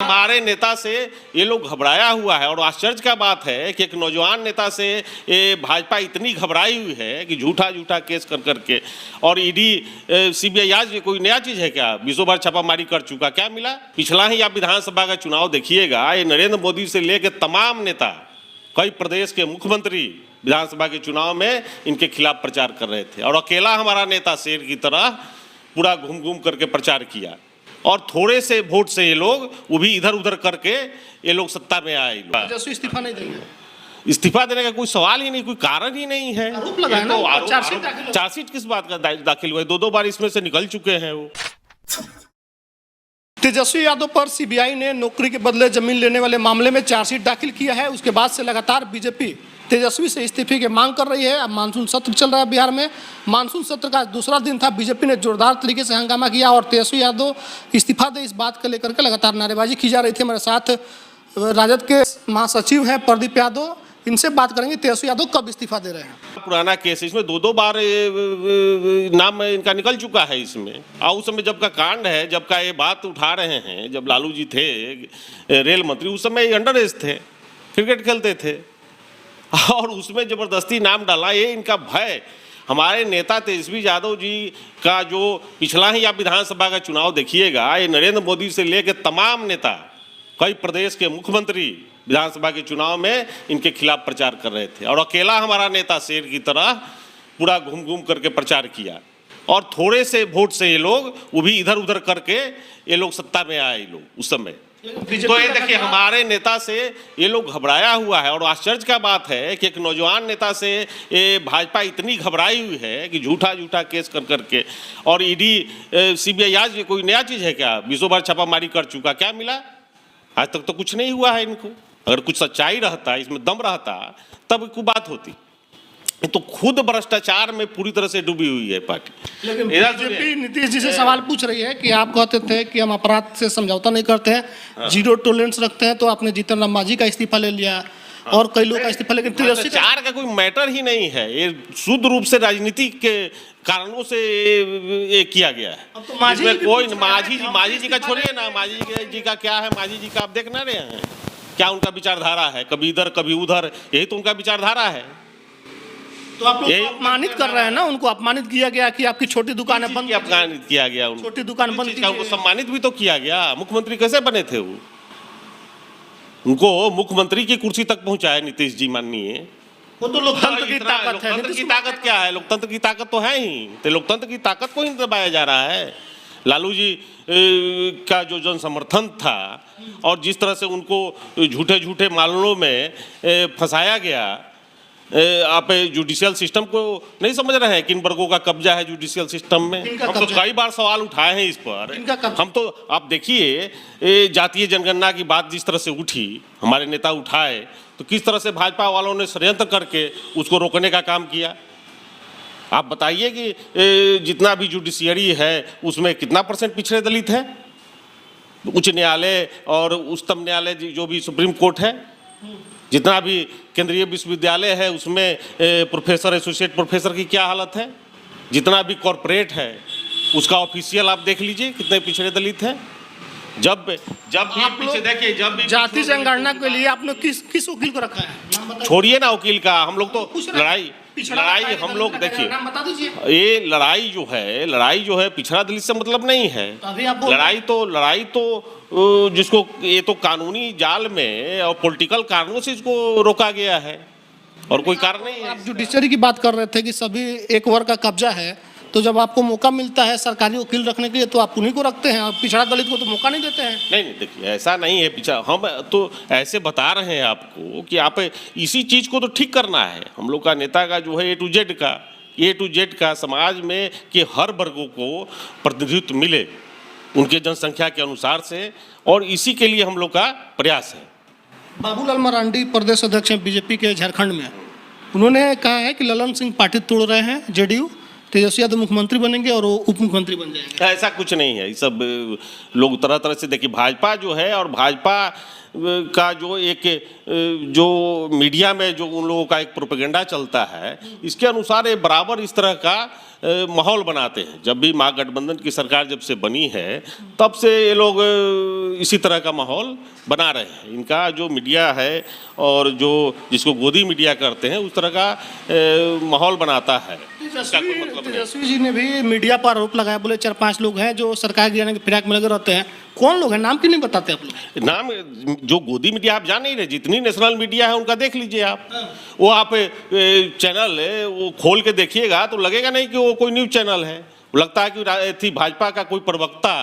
हमारे नेता से ये लोग घबराया हुआ है और आश्चर्य का बात है कि एक नौजवान नेता से ये भाजपा इतनी घबराई हुई है कि झूठा झूठा केस कर करके और ईडी सीबीआई आज कोई नया चीज है क्या? 20 बार छापामारी कर चुका, क्या मिला? पिछला ही आप विधानसभा का चुनाव देखिएगा, ये नरेंद्र मोदी से लेकर तमाम नेता, कई प्रदेश के मुख्यमंत्री विधानसभा के चुनाव में इनके खिलाफ प्रचार कर रहे थे और अकेला हमारा नेता शेर की तरह पूरा घूम घूम करके प्रचार किया और थोड़े से वोट से ये लोग वो भी इधर उधर करके ये लोग सत्ता में आए। जैसे इस्तीफा नहीं देंगे, इस्तीफा देने का कोई सवाल ही नहीं, कोई कारण ही नहीं है। आरोप लगाया ना, चार्जशीट किस बात का दाखिल हुआ है? 2 बार इसमें से निकल चुके हैं वो। तेजस्वी यादव पर सीबीआई ने नौकरी के बदले जमीन लेने वाले मामले में चार्जशीट दाखिल किया है। उसके बाद से लगातार बीजेपी तेजस्वी से इस्तीफे की मांग कर रही है। अब मानसून सत्र चल रहा है बिहार में, मानसून सत्र का दूसरा दिन था। बीजेपी ने जोरदार तरीके से हंगामा किया और तेजस्वी यादव इस्तीफा दे इस बात को लेकर के लगातार नारेबाजी की जा रही थी। हमारे साथ राजद के महासचिव हैं प्रदीप यादव, इनसे बात करेंगे तेजस्वी यादव कब इस्तीफा दे रहे हैं। पुराना केस इसमें 2 बार नाम इनका निकल चुका है इसमें। और उस समय जब का कांड है, जब का ये बात उठा रहे हैं, जब लालू जी थे रेल मंत्री, उस समय अंडर एज थे, क्रिकेट खेलते थे और उसमें जबरदस्ती नाम डाला। ये इनका भय, हमारे नेता तेजस्वी यादव जी का जो पिछला ही आप विधानसभा का चुनाव देखिएगा, ये नरेंद्र मोदी से लेकर तमाम नेता, कई प्रदेश के मुख्यमंत्री विधानसभा के चुनाव में इनके खिलाफ प्रचार कर रहे थे और अकेला हमारा नेता शेर की तरह पूरा घूम घूम करके प्रचार किया और थोड़े से वोट से ये लोग वो भी इधर उधर करके ये लोग सत्ता में आए लोग उस समय। तो ये देखिए, हमारे नेता से ये लोग घबराया हुआ है और आश्चर्य का बात है कि एक नौजवान नेता से ये भाजपा इतनी घबराई हुई है कि झूठा झूठा केस कर करके और ईडी सीबीआई आज कोई नया चीज है क्या? 20 बार छापामारी कर चुका, क्या मिला? आज तक तो कुछ नहीं हुआ है इनको। अगर कुछ सच्चाई रहता, इसमें दम रहता, तब कोई बात होती। तो खुद भ्रष्टाचार में पूरी तरह से डूबी हुई है पार्टी। लेकिन बीजेपी नीतीश जी से सवाल पूछ रही है कि आप कहते थे कि हम अपराध से समझौता नहीं करते हैं, जीरो टॉलरेंस रखते हैं, तो आपने जीतन राम मांझी का इस्तीफा ले लिया और कई लोग का इस्तीफा, लेकिन भ्रष्टाचार का कोई मैटर ही नहीं है। ये शुद्ध रूप से राजनीति के कारणों से ये किया गया है। अब तो मांझी जी का छोड़िए ना, मांझी जी का क्या है? मांझी जी का आप देख ना रहे हैं क्या उनका विचारधारा है? कभी इधर कभी उधर, यही तो उनका विचारधारा है। तो आप लोग अपमानित कर रहे हैं ना, उनको अपमानित किया गया कि आपकी छोटी दुकान है बंद, अपमानित किया गया, छोटी दुकान बंद कीजिए। उनको सम्मानित भी तो किया गया। मुख्यमंत्री कैसे बने थे वो? उनको मुख्यमंत्री की कुर्सी तक पहुंचाया नीतीश जी माननीय। वो तो लोकतंत्र की ताकत है। लोकतंत्र की ताकत क्या है? लोकतंत्र की ताकत तो है ही, तो लोकतंत्र की ताकत को ही दबाया जा रहा है। लालू जी का जो जन समर्थन था और जिस तरह से उनको झूठे झूठे मामलों में फंसाया गया, आप जुडिशियल सिस्टम को नहीं समझ रहे हैं किन वर्गों का कब्जा है जुडिशियल सिस्टम में? हम तो कई बार सवाल उठाए हैं इस पर। हम तो आप देखिए, जातीय जनगणना की बात जिस तरह से उठी, हमारे नेता उठाए, तो किस तरह से भाजपा वालों ने षड्यंत्र करके उसको रोकने का काम किया। आप बताइए कि जितना भी जुडिशियरी है उसमें कितना % पिछड़े दलित है? उच्च न्यायालय और उच्चतम न्यायालय जो भी सुप्रीम कोर्ट है, जितना भी केंद्रीय विश्वविद्यालय है उसमें प्रोफेसर, एसोसिएट प्रोफेसर की क्या हालत है? जितना भी कॉरपोरेट है उसका ऑफिशियल आप देख लीजिए कितने पिछड़े दलित हैं। जब भी पीछे देखिए, जब भी जाति जनगणना के लिए आपने किस वकील को रखा है? छोड़िए ना वकील का, हम लोग तो लड़ाई हम लोग देखिए, ये लड़ाई जो है पिछड़ा दलित से मतलब नहीं है। लड़ाई तो जिसको ये तो कानूनी जाल में और पॉलिटिकल कारणों से इसको रोका गया है और कोई कारण नहीं है। आप जुडिशरी की बात कर रहे थे कि सभी एक वर्ग का कब्जा है, तो जब आपको मौका मिलता है सरकारी वकील रखने के लिए तो आप उन्हीं को रखते हैं, पिछड़ा दलित को तो मौका नहीं देते हैं। नहीं, देखिए ऐसा नहीं है। पिछड़ा हम तो ऐसे बता रहे हैं आपको कि आप इसी चीज़ को तो ठीक करना है। हम लोग का नेता का जो है ए टू जेड का समाज में कि हर वर्गों को प्रतिनिधित्व मिले उनके जनसंख्या के अनुसार से, और इसी के लिए हम लोग का प्रयास है। बाबूलाल मरांडी प्रदेश अध्यक्ष हैं बीजेपी के झारखंड में, उन्होंने कहा है कि ललन सिंह पार्टी तोड़ रहे हैं जेडीयू, तेजस्वी यादव मुख्यमंत्री बनेंगे और वो उप मुख्यमंत्री बन जाएंगे। ऐसा कुछ नहीं है। ये सब लोग तरह तरह से देखिए, भाजपा जो है और भाजपा का जो एक जो मीडिया में जो उन लोगों का एक प्रोपेगेंडा चलता है, इसके अनुसार ये बराबर इस तरह का माहौल बनाते हैं। जब भी महागठबंधन की सरकार जब से बनी है तब से ये लोग इसी तरह का माहौल बना रहे हैं। इनका जो मीडिया है और जो जिसको गोदी मीडिया करते हैं उस तरह का माहौल बनाता है। इसका कोई मतलब नहीं। तेजस्वी जी ने भी मीडिया पर आरोप लगाया, बोले 4-5 लोग हैं जो सरकार गिराने की फिराक में लगे रहते हैं। कौन लोग हैं, नाम क्यों नहीं बताते आप लोग? नाम जो गोदी मीडिया आप जान नहीं रहे, जितनी नेशनल मीडिया है उनका देख लीजिए आप। वो आप चैनल है वो खोल के देखिएगा तो लगेगा नहीं कि वो कोई न्यूज़ चैनल है। लगता है कि थी भाजपा का कोई प्रवक्ता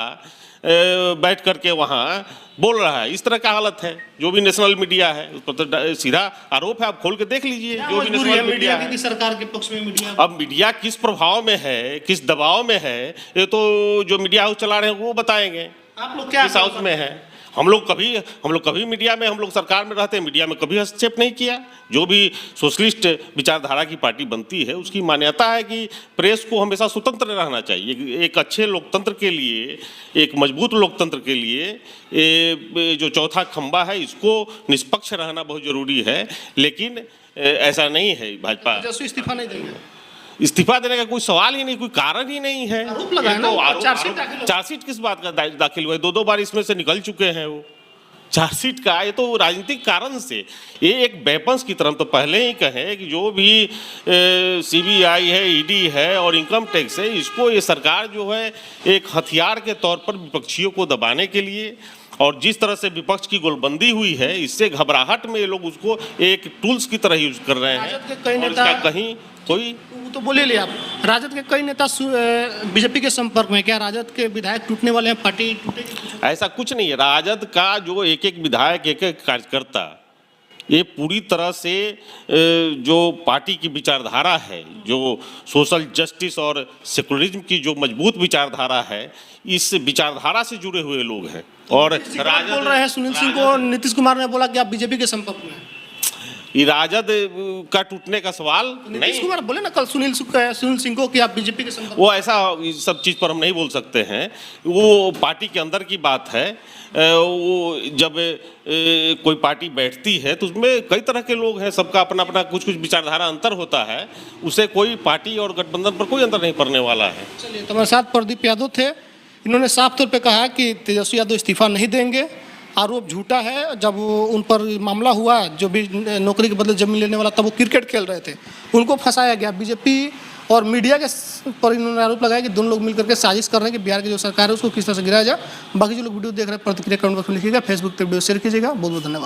बैठ करके वहाँ बोल रहा है। इस तरह का हालत है जो भी नेशनल मीडिया है, उस पर तो सीधा आरोप है। आप खोल के देख लीजिए जो भी नेशनल मीडिया है। सरकार के पक्ष में मीडिया, अब मीडिया किस प्रभाव में है, किस दबाव में है, ये तो जो मीडिया हाउस चला रहे हैं वो बताएंगे। आप लोग क्या किस हाउस में है? हम लोग कभी मीडिया में, हम लोग सरकार में रहते हैं, मीडिया में कभी हस्तक्षेप नहीं किया। जो भी सोशलिस्ट विचारधारा की पार्टी बनती है उसकी मान्यता है कि प्रेस को हमेशा स्वतंत्र रहना चाहिए। एक अच्छे लोकतंत्र के लिए, एक मजबूत लोकतंत्र के लिए जो चौथा खंभा है इसको निष्पक्ष रहना बहुत जरूरी है। लेकिन ऐसा नहीं है। भाजपा तेजस्वी इस्तीफा नहीं देंगे? इस्तीफा देने का कोई सवाल ही नहीं, कोई कारण ही नहीं है। आरोप लगाया ना, चार्जशीट किस बात का दाखिल हुआ है? 2 बार इसमें से निकल चुके हैं वो चार्जशीट का। ये तो राजनीतिक कारण से, ये एक वेपन्स की तरह तो पहले ही कहें कि जो भी सीबीआई है, ईडी है और इनकम टैक्स है, इसको ये सरकार जो है एक हथियार के तौर पर विपक्षियों को दबाने के लिए, और जिस तरह से विपक्ष की गोलबंदी हुई है इससे घबराहट में ये लोग उसको एक टूल्स की तरह यूज कर रहे हैं। और इसका कहीं कोई तो बोले ले आप, राजद के कई नेता बीजेपी के संपर्क में, क्या राजद के विधायक टूटने वाले हैं, पार्टी टूटेगी? ऐसा कुछ नहीं है। राजद का जो एक एक विधायक, एक एक कार्यकर्ता, ये पूरी तरह से जो पार्टी की विचारधारा है, जो सोशल जस्टिस और सेकुलरिज्म की जो मजबूत विचारधारा है, इस विचारधारा से जुड़े हुए लोग हैं। और राजद बोल रहे हैं, सुनील सिंह को नीतीश कुमार ने बोला कि आप बीजेपी के संपर्क में हैं। ये राजद का टूटने का सवाल नीतीश कुमार बोले ना कल सुनील सिंह को कि आप बीजेपी के संपर्क। वो ऐसा सब चीज़ पर हम नहीं बोल सकते हैं, वो पार्टी के अंदर की बात है। वो जब कोई पार्टी बैठती है तो उसमें कई तरह के लोग हैं, सबका अपना अपना कुछ विचारधारा अंतर होता है। उसे कोई पार्टी और गठबंधन पर कोई अंतर नहीं पड़ने वाला है। चलिए, तो हमारे साथ प्रदीप यादव थे। इन्होंने साफ तौर पे कहा कि तेजस्वी यादव इस्तीफा नहीं देंगे, आरोप झूठा है। जब उन पर मामला हुआ, जो भी नौकरी के बदले जमीन लेने वाला, तब वो क्रिकेट खेल रहे थे, उनको फंसाया गया। बीजेपी और मीडिया के पर इन्होंने आरोप लगाया कि दोनों लोग मिलकर के साजिश कर रहे हैं कि बिहार की जो सरकार है उसको किस तरह से गिराया जाए। बाकी जो लोग वीडियो देख रहे हैं प्रतिक्रिया कमेंट बॉक्स में लिखिएगा, फेसबुक पर वीडियो शेयर कीजिएगा। बहुत बहुत धन्यवाद।